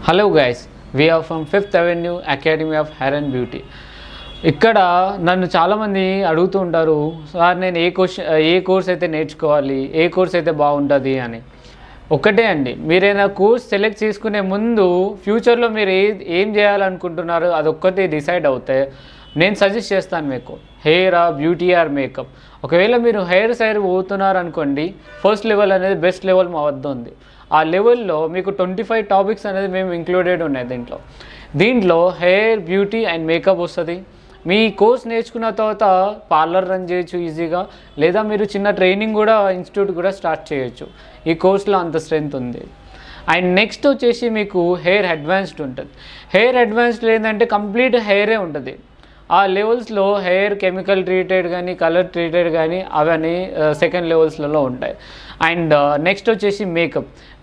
Hello guys, we are from 5th Avenue Academy of Hair and Beauty. ఇక్కడ నన్ను చాలామంది అడుగుతూ ఉంటారు, సార్ నేను ఏ కోర్స్ అయితే నేర్చుకోవాలి, ఏ కోర్స్ అయితే బాగుంటుంది అని. ఒకటే అండి, మీరైనా కోర్స్ సెలెక్ట్ చేసుకునే ముందు ఫ్యూచర్లో మీరు ఏం చేయాలనుకుంటున్నారో అదొక్కటే డిసైడ్ అవుతే నేను సజెస్ట్ చేస్తాను మీకు. హెయిరా, బ్యూటీ ఆర్ మేకప్. ఒకవేళ మీరు హెయిర్ సైడ్ పోతున్నారు అనుకోండి, ఫస్ట్ లెవెల్ అనేది బెస్ట్ లెవెల్ మా వద్ద ఉంది. ఆ లెవెల్లో మీకు 25 టాపిక్స్ అనేది మేము ఇంక్లూడెడ్ ఉన్నాయి. దీంట్లో హెయిర్, బ్యూటీ అండ్ మేకప్ వస్తుంది. మీ కోర్స్ నేర్చుకున్న తర్వాత పార్లర్ రన్ చేయొచ్చు ఈజీగా, లేదా మీరు చిన్న ట్రైనింగ్ కూడా ఇన్స్టిట్యూట్ కూడా స్టార్ట్ చేయొచ్చు. ఈ కోర్స్లో అంత స్ట్రెంత్ ఉంది. అండ్ నెక్స్ట్ వచ్చేసి మీకు హెయిర్ అడ్వాన్స్డ్ ఉంటుంది. హెయిర్ అడ్వాన్స్డ్ ఏంటంటే కంప్లీట్ హెయిరే ఉంటుంది. ఆ లెవెల్స్లో హెయిర్ కెమికల్ ట్రీటెడ్ కానీ, కలర్ ట్రీటెడ్ కానీ అవన్నీ సెకండ్ లెవెల్స్లలో ఉంటాయి. అండ్ నెక్స్ట్ వచ్చేసి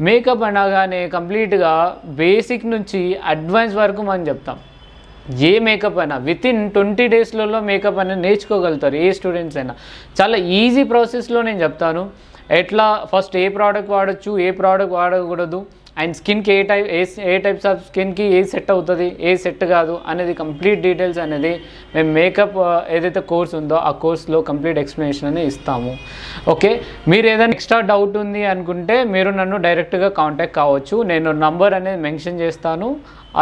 మేకప్ అనగానే కంప్లీట్గా బేసిక్ నుంచి అడ్వాన్స్ వరకు మనం చెప్తాం. ఏ మేకప్ అయినా వితిన్ 20 డేస్లలో మేకప్ అనేది నేర్చుకోగలుగుతారు ఏ స్టూడెంట్స్ అయినా. చాలా ఈజీ ప్రాసెస్లో నేను చెప్తాను. ఎట్లా ఫస్ట్ ఏ ప్రోడక్ట్ వాడచ్చు, ఏ ప్రోడక్ట్ వాడకూడదు, అండ్ స్కిన్కి ఏ టైప్స్ ఆఫ్ స్కిన్కి ఏ సెట్ అవుతుంది, ఏ సెట్ కాదు అనేది కంప్లీట్ డీటెయిల్స్ అనేది మేము మేకప్ ఏదైతే కోర్స్ ఉందో ఆ కోర్స్లో కంప్లీట్ ఎక్స్ప్లెనేషన్ అనేది ఇస్తాము. ఓకే, మీరు ఏదైనా ఎక్స్ట్రా డౌట్ ఉంది అనుకుంటే మీరు నన్ను డైరెక్ట్గా కాంటాక్ట్ కావచ్చు. నేను నంబర్ అనేది మెన్షన్ చేస్తాను.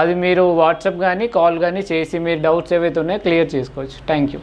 అది మీరు వాట్సాప్ కానీ కాల్ కానీ చేసి మీరు డౌట్స్ ఏవైతే ఉన్నాయో క్లియర్ చేసుకోవచ్చు. Thank you.